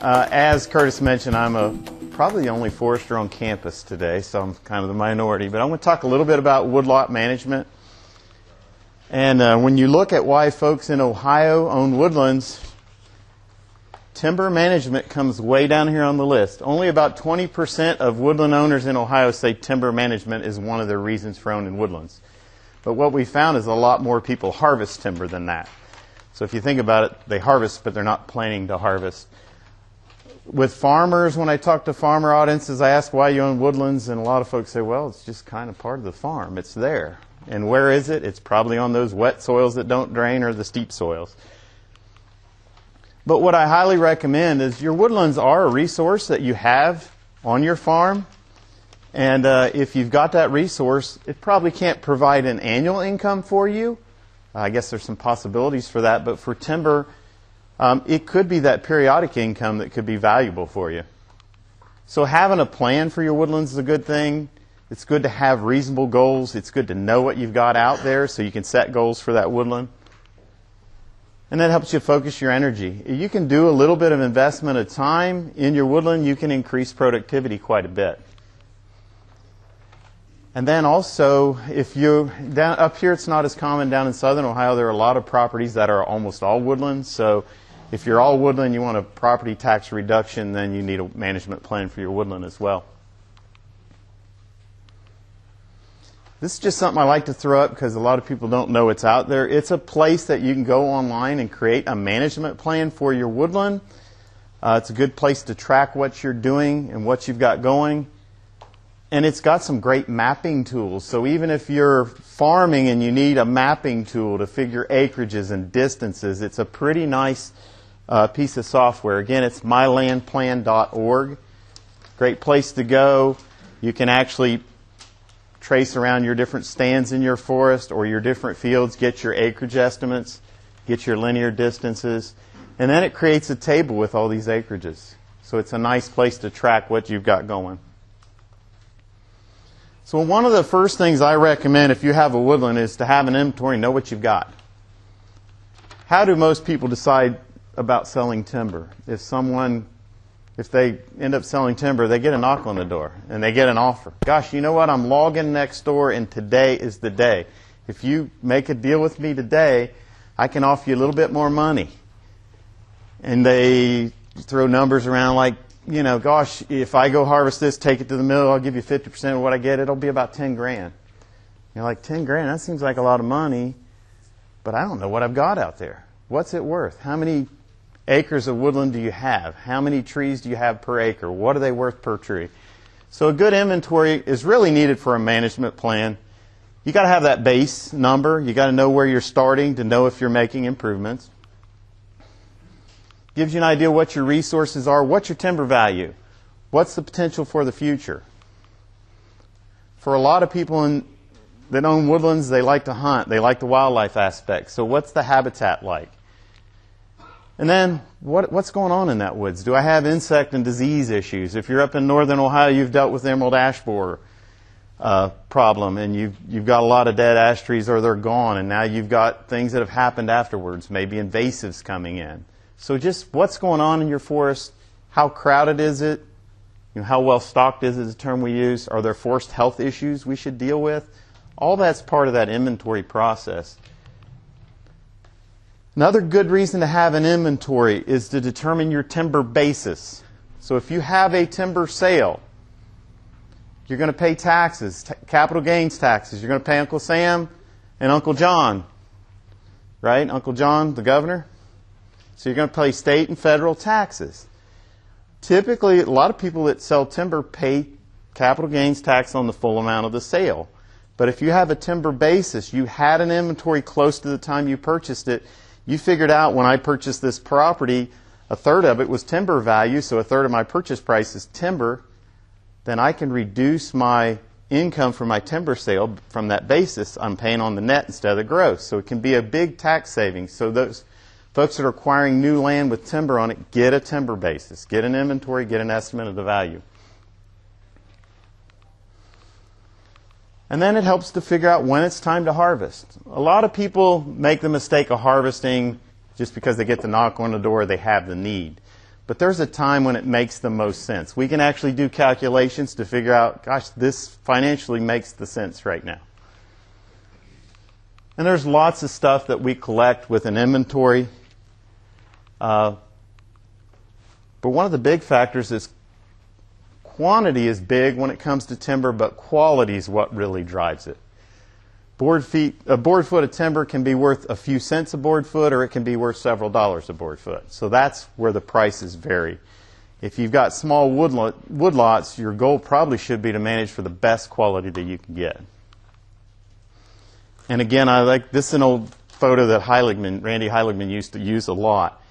As Curtis mentioned, I'm probably the only forester on campus today, so I'm kind of the minority. But I'm going to talk a little bit about woodlot management. And when you look at why folks in Ohio own woodlands, timber management comes way down here on the list. Only about 20% of woodland owners in Ohio say timber management is one of their reasons for owning woodlands. But what we found is a lot more people harvest timber than that. So if you think about it, they harvest, but they're not planning to harvest. With farmers, when I talk to farmer audiences, I ask why you own woodlands, and a lot of folks say, well, it's just kind of part of the farm. It's there. And where is it? It's probably on those wet soils that don't drain or the steep soils. But what I highly recommend is your woodlands are a resource that you have on your farm. And if you've got that resource, it probably can't provide an annual income for you. I guess there's some possibilities for that. But for timber, it could be that periodic income that could be valuable for you. So having a plan for your woodlands is a good thing. It's good to have reasonable goals. It's good to know what you've got out there so you can set goals for that woodland. And that helps you focus your energy. You can do a little bit of investment of time in your woodland. You can increase productivity quite a bit. And then also, if you down up here, it's not as common. Down in southern Ohio, there are a lot of properties that are almost all woodland. So if you're all woodland, you want a property tax reduction, then you need a management plan for your woodland as well. This is just something I like to throw up because a lot of people don't know it's out there. It's a place that you can go online and create a management plan for your woodland. It's a good place to track what you're doing and what you've got going. And it's got some great mapping tools. So even if you're farming and you need a mapping tool to figure acreages and distances, it's a pretty nice piece of software. Again, it's mylandplan.org. Great place to go. You can actually trace around your different stands in your forest or your different fields, get your acreage estimates, get your linear distances, and then it creates a table with all these acreages. So it's a nice place to track what you've got going. So one of the first things I recommend if you have a woodland is to have an inventory, know what you've got. How do most people decide about selling timber? If they end up selling timber, they get a knock on the door and they get an offer. Gosh, you know what? I'm logging next door and today is the day. If you make a deal with me today, I can offer you a little bit more money. And they throw numbers around like, you know, gosh, if I go harvest this, take it to the mill, I'll give you 50% of what I get. It'll be about 10 grand. You're like, 10 grand? That seems like a lot of money, but I don't know what I've got out there. What's it worth? How many acres of woodland do you have? How many trees do you have per acre? What are they worth per tree? So a good inventory is really needed for a management plan. You got to have that base number. You got to know where you're starting to know if you're making improvements. Gives you an idea what your resources are. What's your timber value? What's the potential for the future? For a lot of people that own woodlands, they like to hunt. They like the wildlife aspect. So what's the habitat like? And then what's going on in that woods? Do I have insect and disease issues? If you're up in northern Ohio, you've dealt with the emerald ash borer problem, and you've got a lot of dead ash trees or they're gone, and now you've got things that have happened afterwards, maybe invasives coming in. So just what's going on in your forest? How crowded is it? You know, how well stocked is it, is the term we use? Are there forest health issues we should deal with? All that's part of that inventory process. Another good reason to have an inventory is to determine your timber basis. So if you have a timber sale, you're going to pay taxes, capital gains taxes. You're going to pay Uncle Sam and Uncle John, right? Uncle John, the governor. So you're going to pay state and federal taxes. Typically, a lot of people that sell timber pay capital gains tax on the full amount of the sale. But if you have a timber basis, you had an inventory close to the time you purchased it, you figured out when I purchased this property, a third of it was timber value, so a third of my purchase price is timber, then I can reduce my income from my timber sale from that basis. I'm paying on the net instead of the gross. So it can be a big tax savings. So those folks that are acquiring new land with timber on it, get a timber basis. Get an inventory, get an estimate of the value. And then it helps to figure out when it's time to harvest. A lot of people make the mistake of harvesting just because they get the knock on the door, they have the need. But there's a time when it makes the most sense. We can actually do calculations to figure out, gosh, this financially makes the sense right now. And there's lots of stuff that we collect with an inventory. But one of the big factors is quantity is big when it comes to timber, but quality is what really drives it. A board foot of timber can be worth a few cents a board foot, or it can be worth several dollars a board foot. So that's where the prices vary. If you've got small woodlots, your goal probably should be to manage for the best quality that you can get. And again, this is an old photo that Randy Heiligman used to use a lot.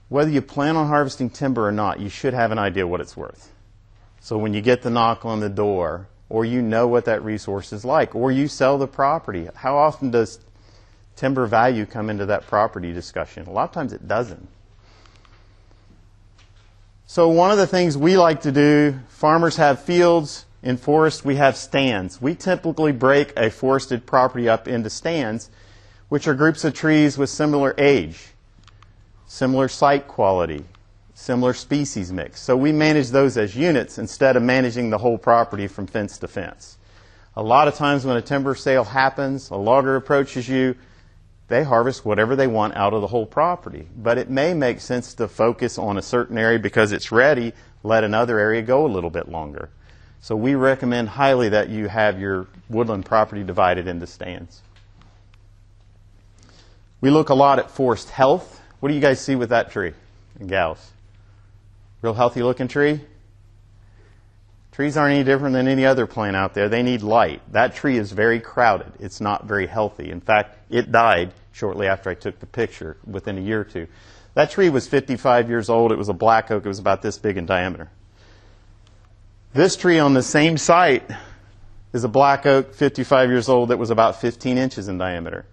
Whether you plan on harvesting timber or not, you should have an idea what it's worth. So when you get the knock on the door, or you know what that resource is like, or you sell the property, how often does timber value come into that property discussion? A lot of times it doesn't. So one of the things we like to do, farmers have fields. In forests, we have stands. We typically break a forested property up into stands, which are groups of trees with similar age, similar site quality, similar species mix. So we manage those as units instead of managing the whole property from fence to fence. A lot of times when a timber sale happens, a logger approaches you, they harvest whatever they want out of the whole property. But it may make sense to focus on a certain area because it's ready, let another area go a little bit longer. So we recommend highly that you have your woodland property divided into stands. We look a lot at forest health. What do you guys see with that tree and gals? Real healthy looking tree? Trees aren't any different than any other plant out there. They need light. That tree is very crowded. It's not very healthy. In fact, it died shortly after I took the picture, within a year or two. That tree was 55 years old. It was a black oak. It was about this big in diameter. This tree on the same site is a black oak, 55 years old, that was about 15 inches in diameter.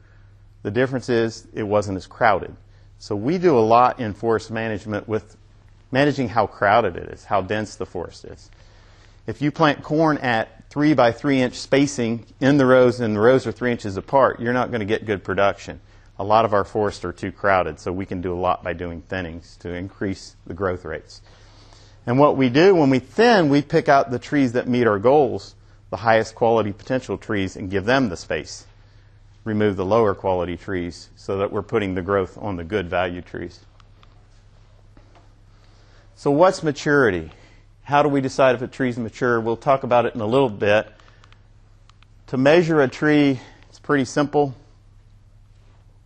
The difference is it wasn't as crowded. So we do a lot in forest management with managing how crowded it is, how dense the forest is. If you plant corn at 3 by 3 inch spacing in the rows and the rows are 3 inches apart, you're not going to get good production. A lot of our forests are too crowded, so we can do a lot by doing thinnings to increase the growth rates. And what we do when we thin, we pick out the trees that meet our goals, the highest quality potential trees, and give them the space. Remove the lower quality trees so that we're putting the growth on the good value trees. So what's maturity? How do we decide if a tree's mature? We'll talk about it in a little bit. To measure a tree, it's pretty simple.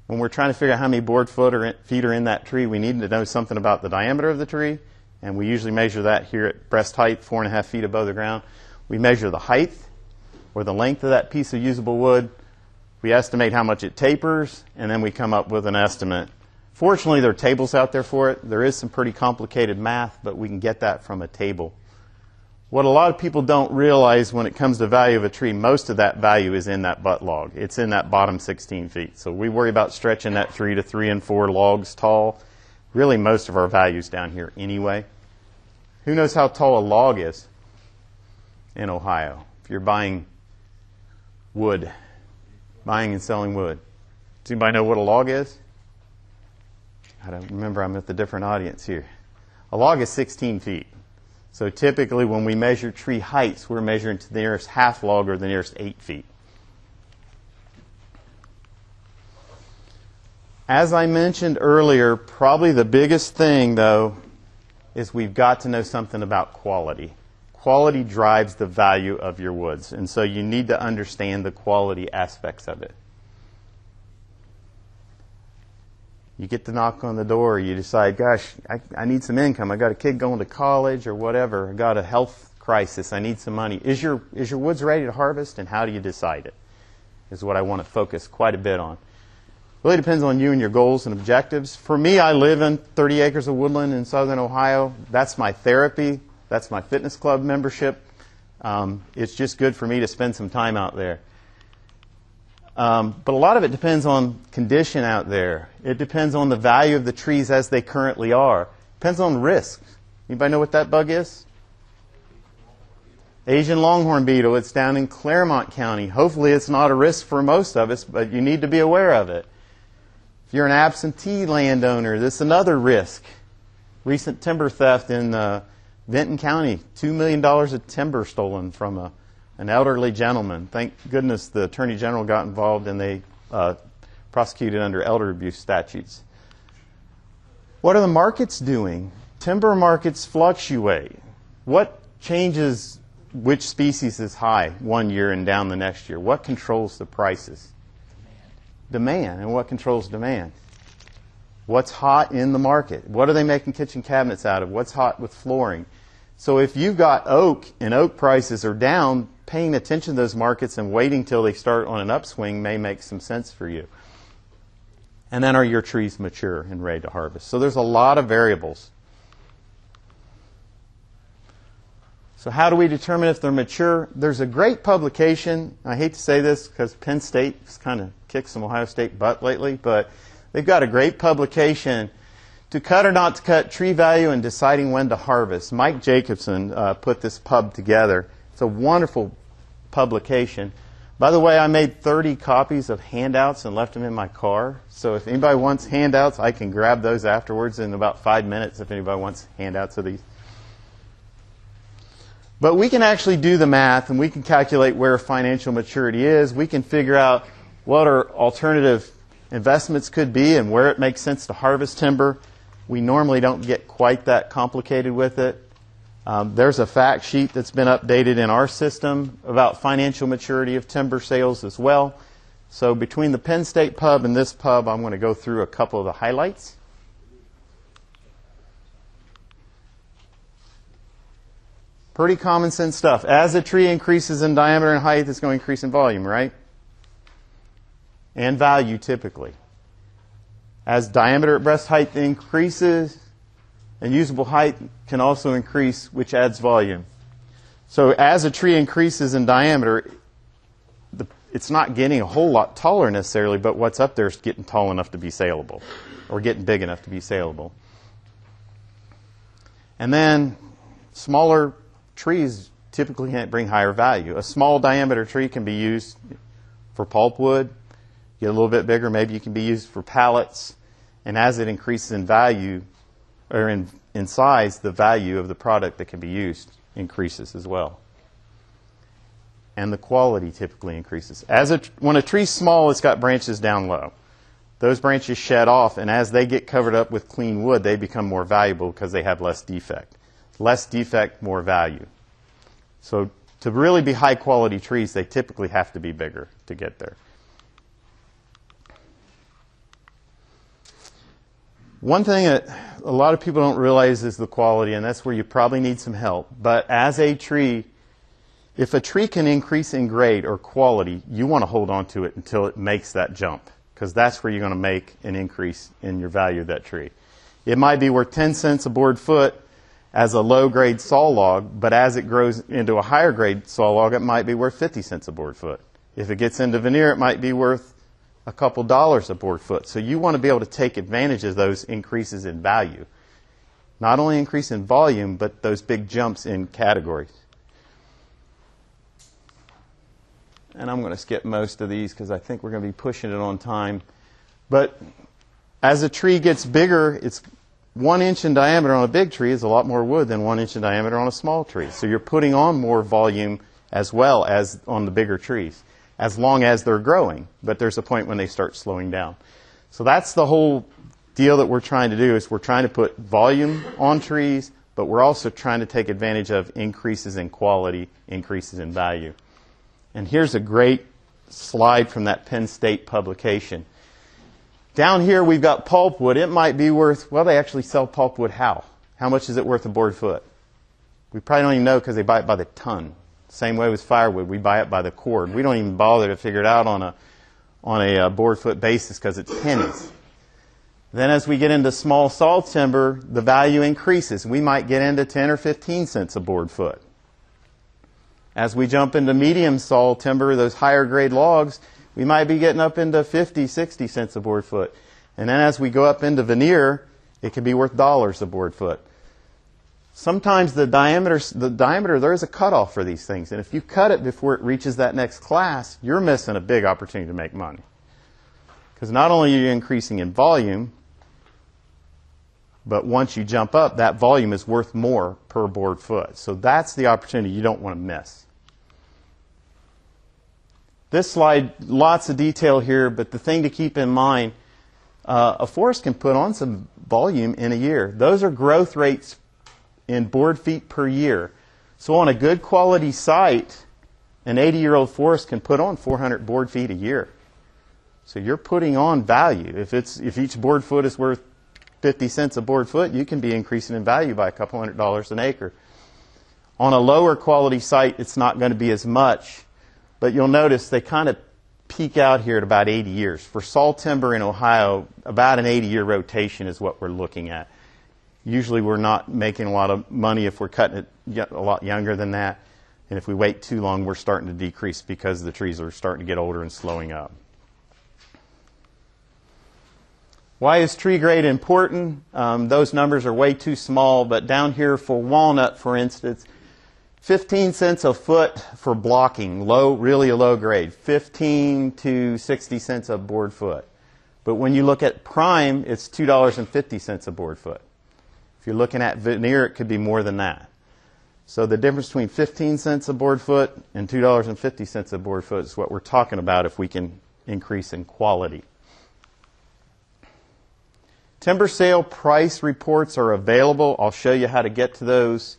When we're trying to figure out how many board feet are in that tree, we need to know something about the diameter of the tree. And we usually measure that here at breast height, 4.5 feet above the ground. We measure the height or the length of that piece of usable wood. We estimate how much it tapers, and then we come up with an estimate. Fortunately, there are tables out there for it. There is some pretty complicated math, but we can get that from a table. What a lot of people don't realize when it comes to value of a tree, most of that value is in that butt log. It's in that bottom 16 feet. So we worry about stretching that tree to 3 and 4 logs tall. Really, most of our value's down here anyway. Who knows how tall a log is in Ohio? If you're buying wood, buying and selling wood. Does anybody know what a log is? I don't remember. I'm at the different audience here. A log is 16 feet. So typically when we measure tree heights, we're measuring to the nearest half log or the nearest 8 feet. As I mentioned earlier, probably the biggest thing, though, is we've got to know something about quality. Quality drives the value of your woods, and so you need to understand the quality aspects of it. You get the knock on the door, you decide, gosh, I need some income. I got a kid going to college or whatever. I got a health crisis. I need some money. Is your woods ready to harvest, and how do you decide it? Is what I want to focus quite a bit on. Really depends on you and your goals and objectives. For me, I live in 30 acres of woodland in southern Ohio. That's my therapy. That's my fitness club membership. It's just good for me to spend some time out there. But a lot of it depends on condition out there. It depends on the value of the trees as they currently are. Depends on risk. Anybody know what that bug is? Asian longhorn beetle. It's down in Claremont County. Hopefully it's not a risk for most of us, but you need to be aware of it. If you're an absentee landowner, that's another risk. recent timber theft in Vinton County, $2 million of timber stolen from an elderly gentleman. Thank goodness the Attorney General got involved and they prosecuted under elder abuse statutes. What are the markets doing? Timber markets fluctuate. What changes which species is high one year and down the next year? What controls the prices? Demand. And what controls demand? What's hot in the market? What are they making kitchen cabinets out of? What's hot with flooring? So if you've got oak and oak prices are down, paying attention to those markets and waiting till they start on an upswing may make some sense for you. And then are your trees mature and ready to harvest? So there's a lot of variables. So how do we determine if they're mature? There's a great publication. I hate to say this because Penn State has kind of kicked some Ohio State butt lately, but they've got a great publication, To Cut or Not to Cut, Tree Value and Deciding When to Harvest. Mike Jacobson put this pub together. It's a wonderful publication. By the way, I made 30 copies of handouts and left them in my car. So if anybody wants handouts, I can grab those afterwards in about 5 minutes if anybody wants handouts of these. But we can actually do the math and we can calculate where financial maturity is. We can figure out what our alternative investments could be and where it makes sense to harvest timber. We normally don't get quite that complicated with it. There's a fact sheet that's been updated in our system about financial maturity of timber sales as well. So between the Penn State pub and this pub, I'm going to go through a couple of the highlights. Pretty common sense stuff. As a tree increases in diameter and height, it's going to increase in volume, right? And value, typically. As diameter at breast height increases, and usable height can also increase, which adds volume. So as a tree increases in diameter, it's not getting a whole lot taller necessarily, but what's up there is getting tall enough to be saleable, or getting big enough to be saleable. And then smaller trees typically can't bring higher value. A small diameter tree can be used for pulpwood. Get a little bit bigger, maybe you can be used for pallets. And as it increases in value, or in size, the value of the product that can be used increases as well. And the quality typically increases. When a tree's small, it's got branches down low. Those branches shed off, and as they get covered up with clean wood, they become more valuable because they have less defect. Less defect, more value. So to really be high quality trees, they typically have to be bigger to get there. One thing that a lot of people don't realize is the quality, and that's where you probably need some help. But as a tree, if a tree can increase in grade or quality, you want to hold on to it until it makes that jump, because that's where you're going to make an increase in your value of that tree. It might be worth 10 cents a board foot as a low-grade saw log, but as it grows into a higher-grade saw log, it might be worth 50 cents a board foot. If it gets into veneer, it might be worth a couple dollars a board foot. So you want to be able to take advantage of those increases in value. Not only increase in volume, but those big jumps in categories. And I'm going to skip most of these because I think we're going to be pushing it on time. But as a tree gets bigger, it's 1 inch in diameter on a big tree is a lot more wood than 1 inch in diameter on a small tree. So you're putting on more volume as well as on the bigger trees, as long as they're growing. But there's a point when they start slowing down. So that's the whole deal that we're trying to do, is we're trying to put volume on trees, but we're also trying to take advantage of increases in quality, increases in value. And here's a great slide from that Penn State publication. Down here we've got pulpwood. It might be worth, well, they actually sell pulpwood how? How much is it worth a board foot? We probably don't even know because they buy it by the ton. Same way with firewood. We buy it by the cord. We don't even bother to figure it out on a board foot basis because it's pennies. Then as we get into small saw timber, the value increases. We might get into 10 or 15 cents a board foot. As we jump into medium saw timber, those higher grade logs, we might be getting up into 50, 60 cents a board foot. And then as we go up into veneer, it can be worth dollars a board foot. Sometimes the diameter, there is a cutoff for these things. And if you cut it before it reaches that next class, you're missing a big opportunity to make money. Because not only are you increasing in volume, But once you jump up, that volume is worth more per board foot. So that's the opportunity you don't want to miss. This slide, lots of detail here, but the thing to keep in mind, a forest can put on some volume in a year. Those are growth rates in board feet per year. So on a good quality site, an 80-year-old forest can put on 400 board feet a year. So you're putting on value. If each board foot is worth 50 cents a board foot, you can be increasing in value by a couple $100 an acre. On a lower quality site, it's not going to be as much, but you'll notice they kind of peak out here at about 80 years. For saw timber in Ohio, about an 80-year rotation is what we're looking at. Usually we're not making a lot of money if we're cutting it a lot younger than that. And if we wait too long, we're starting to decrease because the trees are starting to get older and slowing up. Why is tree grade important? Those numbers are way too small, but down here for walnut, for instance, 15 cents a foot for blocking, really a low grade, 15 to 60 cents a board foot. But when you look at prime, it's $2.50 a board foot. If you're looking at veneer, it could be more than that. So the difference between 15 cents a board foot and $2.50 a board foot is what we're talking about if we can increase in quality. Timber sale price reports are available. I'll show you how to get to those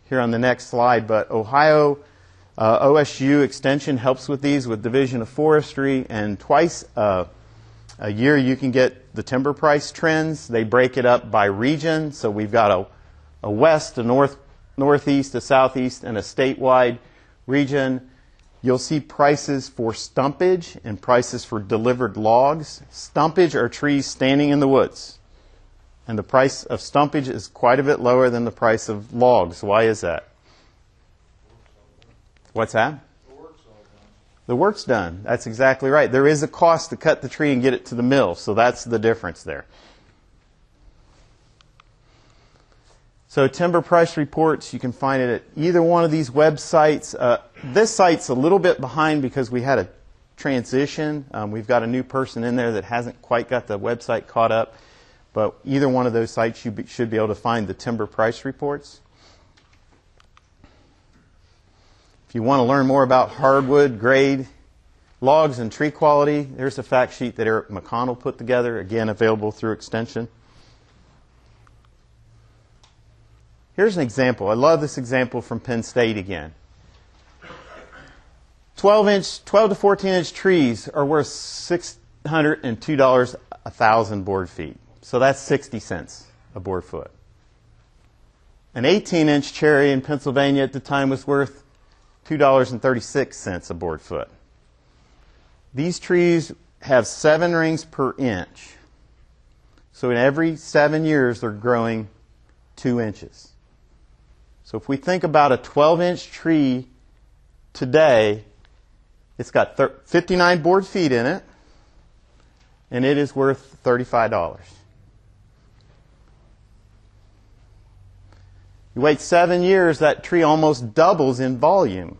here on the next slide. But Ohio OSU Extension helps with these with Division of Forestry, and twice a year you can get the timber price trends. They break it up by region. So we've got a west, a northeast, a southeast, and a statewide region. You'll see prices for stumpage and prices for delivered logs. Stumpage are trees standing in the woods. And the price of stumpage is quite a bit lower than the price of logs. Why is that? What's that? The work's done. That's exactly right. There is a cost to cut the tree and get it to the mill, so that's the difference there. So timber price reports, you can find it at either one of these websites. This site's a little bit behind because we had a transition. We've got a new person in there that hasn't quite got the website caught up. But either one of those sites you should be able to find the timber price reports. If you want to learn more about hardwood, grade, logs, and tree quality, there's a fact sheet that Eric McConnell put together, again available through Extension. Here's an example. I love this example from Penn State again. 12 to 14-inch trees are worth $602 a thousand board feet. So that's 60 cents a board foot. An 18-inch cherry in Pennsylvania at the time was worth $2.36 a board foot. These trees have 7 rings per inch. So in every 7 years, they're growing 2 inches. So if we think about a 12-inch tree today, it's got 59 board feet in it, and it is worth $35. You wait 7 years, that tree almost doubles in volume.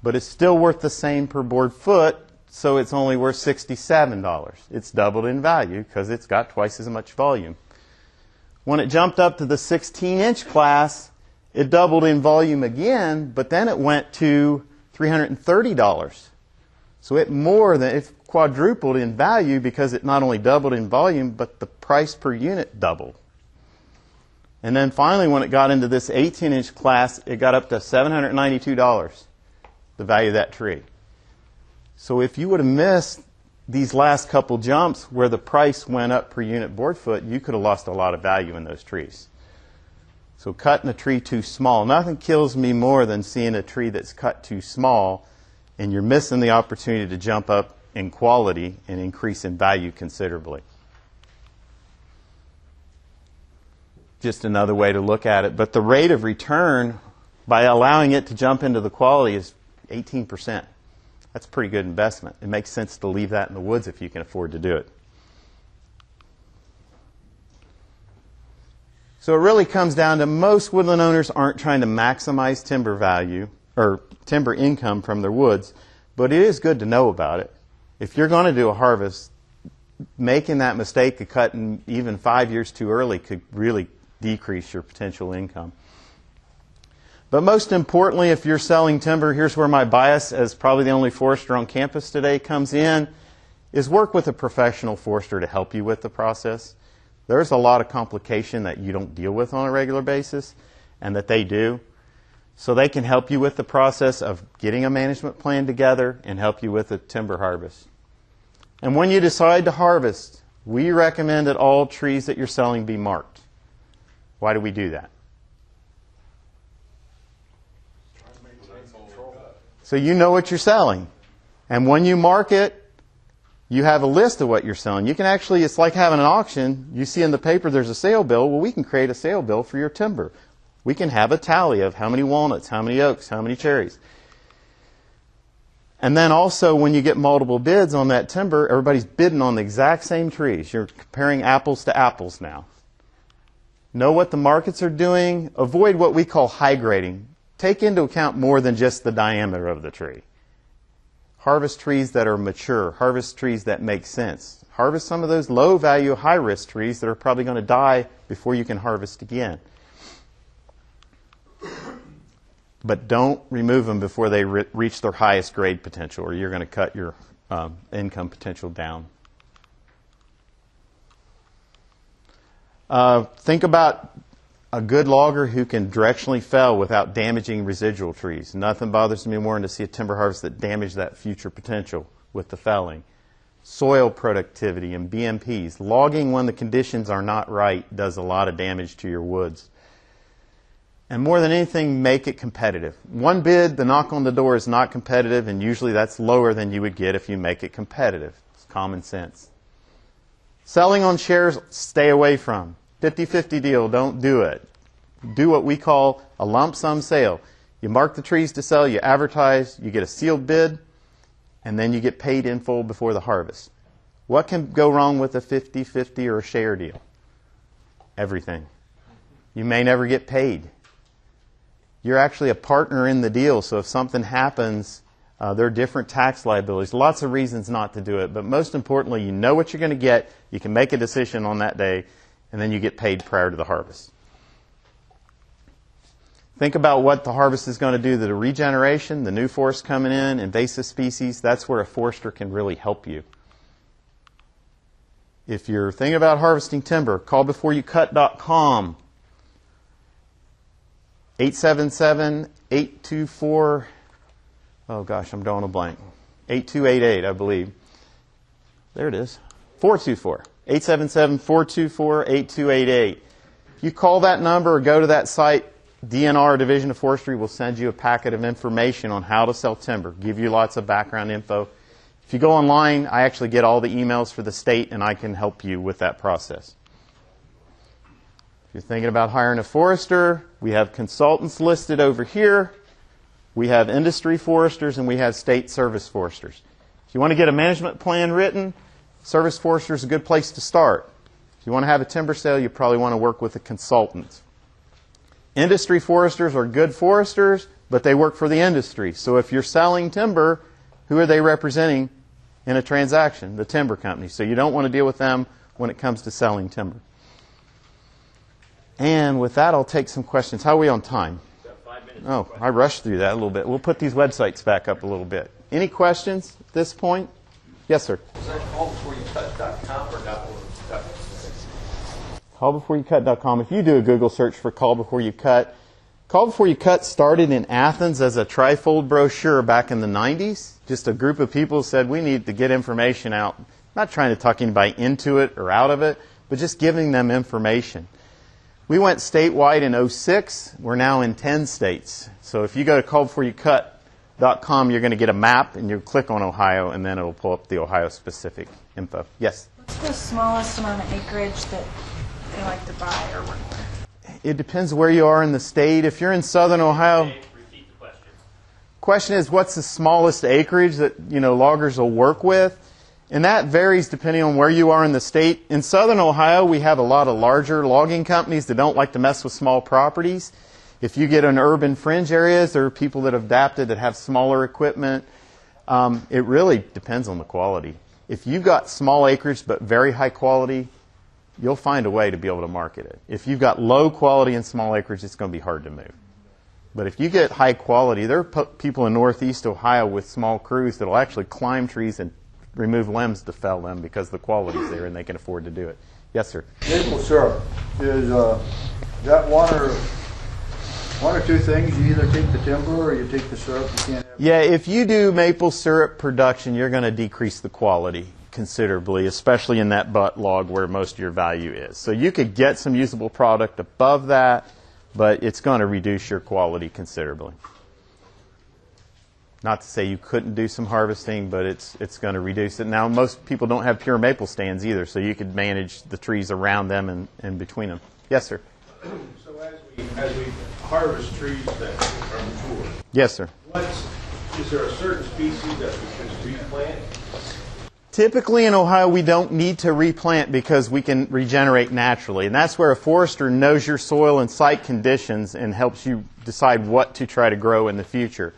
But it's still worth the same per board foot, so it's only worth $67. It's doubled in value because it's got twice as much volume. When it jumped up to the 16-inch class, it doubled in volume again, but then it went to $330. So it quadrupled in value because it not only doubled in volume, but the price per unit doubled. And then finally, when it got into this 18-inch class, it got up to $792, the value of that tree. So if you would have missed these last couple jumps where the price went up per unit board foot, you could have lost a lot of value in those trees. So cutting a tree too small, nothing kills me more than seeing a tree that's cut too small and you're missing the opportunity to jump up in quality and increase in value considerably. Just another way to look at it. But the rate of return by allowing it to jump into the quality is 18%. That's a pretty good investment. It makes sense to leave that in the woods if you can afford to do it. So it really comes down to most woodland owners aren't trying to maximize timber value or timber income from their woods, but it is good to know about it. If you're going to do a harvest, making that mistake of cutting even 5 years too early could really decrease your potential income. But most importantly, if you're selling timber, here's where my bias as probably the only forester on campus today comes in, is work with a professional forester to help you with the process. There's a lot of complication that you don't deal with on a regular basis and that they do. So they can help you with the process of getting a management plan together and help you with the timber harvest. And when you decide to harvest, we recommend that all trees that you're selling be marked. Why do we do that? So you know what you're selling. And when you mark it, you have a list of what you're selling. You can actually, it's like having an auction. You see in the paper there's a sale bill. Well, we can create a sale bill for your timber. We can have a tally of how many walnuts, how many oaks, how many cherries. And then also when you get multiple bids on that timber, everybody's bidding on the exact same trees. You're comparing apples to apples now. Know what the markets are doing. Avoid what we call high grading. Take into account more than just the diameter of the tree. Harvest trees that are mature. Harvest trees that make sense. Harvest some of those low value, high risk trees that are probably going to die before you can harvest again. But don't remove them before they reach their highest grade potential, or you're going to cut your income potential down. Think about a good logger who can directionally fell without damaging residual trees. Nothing bothers me more than to see a timber harvest that damage that future potential with the felling. Soil productivity and BMPs. Logging when the conditions are not right does a lot of damage to your woods. And more than anything, make it competitive. One bid, the knock on the door is not competitive, and usually that's lower than you would get if you make it competitive. It's common sense. Selling on shares, stay away from. 50-50 deal, don't do it. Do what we call a lump sum sale. You mark the trees to sell, you advertise, you get a sealed bid, and then you get paid in full before the harvest. What can go wrong with a 50-50 or a share deal? Everything. You may never get paid. You're actually a partner in the deal, so if something happens, there are different tax liabilities. Lots of reasons not to do it, but most importantly, you know what you're going to get, you can make a decision on that day, and then you get paid prior to the harvest. Think about what the harvest is going to do to the regeneration, the new forest coming in, invasive species. That's where a forester can really help you. If you're thinking about harvesting timber, callbeforeyoucut.com. 877-824, oh gosh, I'm drawing a blank. 8288, I believe. There it is. 424. 877-424-8288. You call that number or go to that site, DNR, Division of Forestry, will send you a packet of information on how to sell timber, give you lots of background info. If you go online, I actually get all the emails for the state, and I can help you with that process. If you're thinking about hiring a forester, we have consultants listed over here. We have industry foresters, and we have state service foresters. If you want to get a management plan written, service forester is a good place to start. If you want to have a timber sale, you probably want to work with a consultant. Industry foresters are good foresters, but they work for the industry. So if you're selling timber, who are they representing in a transaction? The timber company. So you don't want to deal with them when it comes to selling timber. And with that, I'll take some questions. How are we on time? Got 5 minutes. Oh, I rushed through that a little bit. We'll put these websites back up a little bit. Any questions at this point? Yes, sir. Is that callbeforeyoucut.com or .org? Callbeforeyoucut.com. If you do a Google search for Call Before You Cut, Call Before You Cut started in Athens as a trifold brochure back in the 90s. Just a group of people said we need to get information out. Not trying to talk anybody into it or out of it, but just giving them information. We went statewide in 2006. We're now in 10 states. So if you go to callbeforeyoucut.com, you're going to get a map, and you click on Ohio, and then it'll pull up the Ohio-specific info. Yes? What's the smallest amount of acreage that they like to buy or work with? It depends where you are in the state. If you're in southern Ohio, Repeat the question. question is what's the smallest acreage that loggers will work with? And that varies depending on where you are in the state. In southern Ohio, we have a lot of larger logging companies that don't like to mess with small properties. If you get in urban fringe areas, there are people that have adapted that have smaller equipment. It really depends on the quality. If you've got small acreage but very high quality, you'll find a way to be able to market it. If you've got low quality and small acreage, it's going to be hard to move. But if you get high quality, there are people in northeast Ohio with small crews that will actually climb trees and remove limbs to fell them because the quality's there and they can afford to do it. Yes, sir. Maple syrup is that one or two things. You either take the timber or you take the syrup. You can't have. Yeah, if you do maple syrup production, you're going to decrease the quality considerably, especially in that butt log where most of your value is. So you could get some usable product above that, but it's going to reduce your quality considerably. Not to say you couldn't do some harvesting, but it's going to reduce it. Now, most people don't have pure maple stands either, so you could manage the trees around them and between them. Yes, sir. So as we harvest trees that are mature, Yes, sir. is there a certain species that we can replant? Typically in Ohio, we don't need to replant because we can regenerate naturally. And that's where a forester knows your soil and site conditions and helps you decide what to try to grow in the future.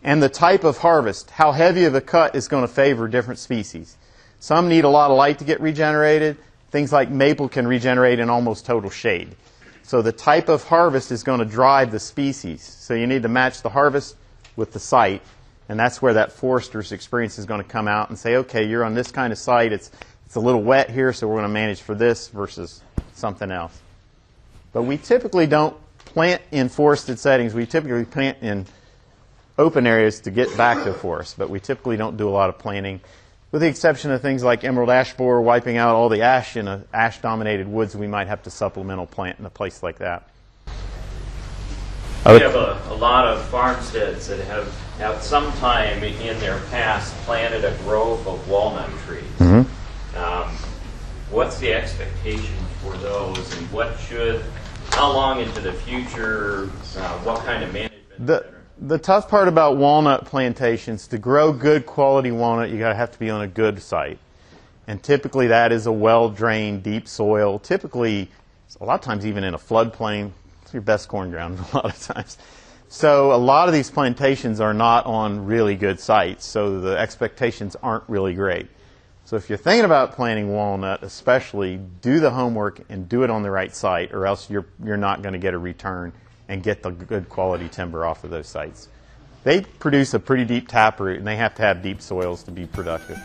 And the type of harvest, how heavy of a cut is going to favor different species. Some need a lot of light to get regenerated. Things like maple can regenerate in almost total shade. So the type of harvest is going to drive the species. So you need to match the harvest with the site. And that's where that forester's experience is going to come out and say, okay, you're on this kind of site. It's a little wet here, so we're going to manage for this versus something else. But we typically don't plant in forested settings. We typically plant in open areas to get back to forest, but we typically don't do a lot of planting, with the exception of things like emerald ash borer, wiping out all the ash in ash-dominated woods. We might have to supplemental plant in a place like that. We have a lot of farmsteads that have at some time in their past planted a grove of walnut trees. What's the expectation for those, and how long into the future, what kind of management? The tough part about walnut plantations, to grow good quality walnut, you have to be on a good site. And typically that is a well-drained, deep soil. Typically, a lot of times even in a floodplain, it's your best corn ground a lot of times. So a lot of these plantations are not on really good sites, so the expectations aren't really great. So if you're thinking about planting walnut, especially, do the homework and do it on the right site, or else you're not going to get a return and get the good quality timber off of those sites. They produce a pretty deep taproot, and they have to have deep soils to be productive.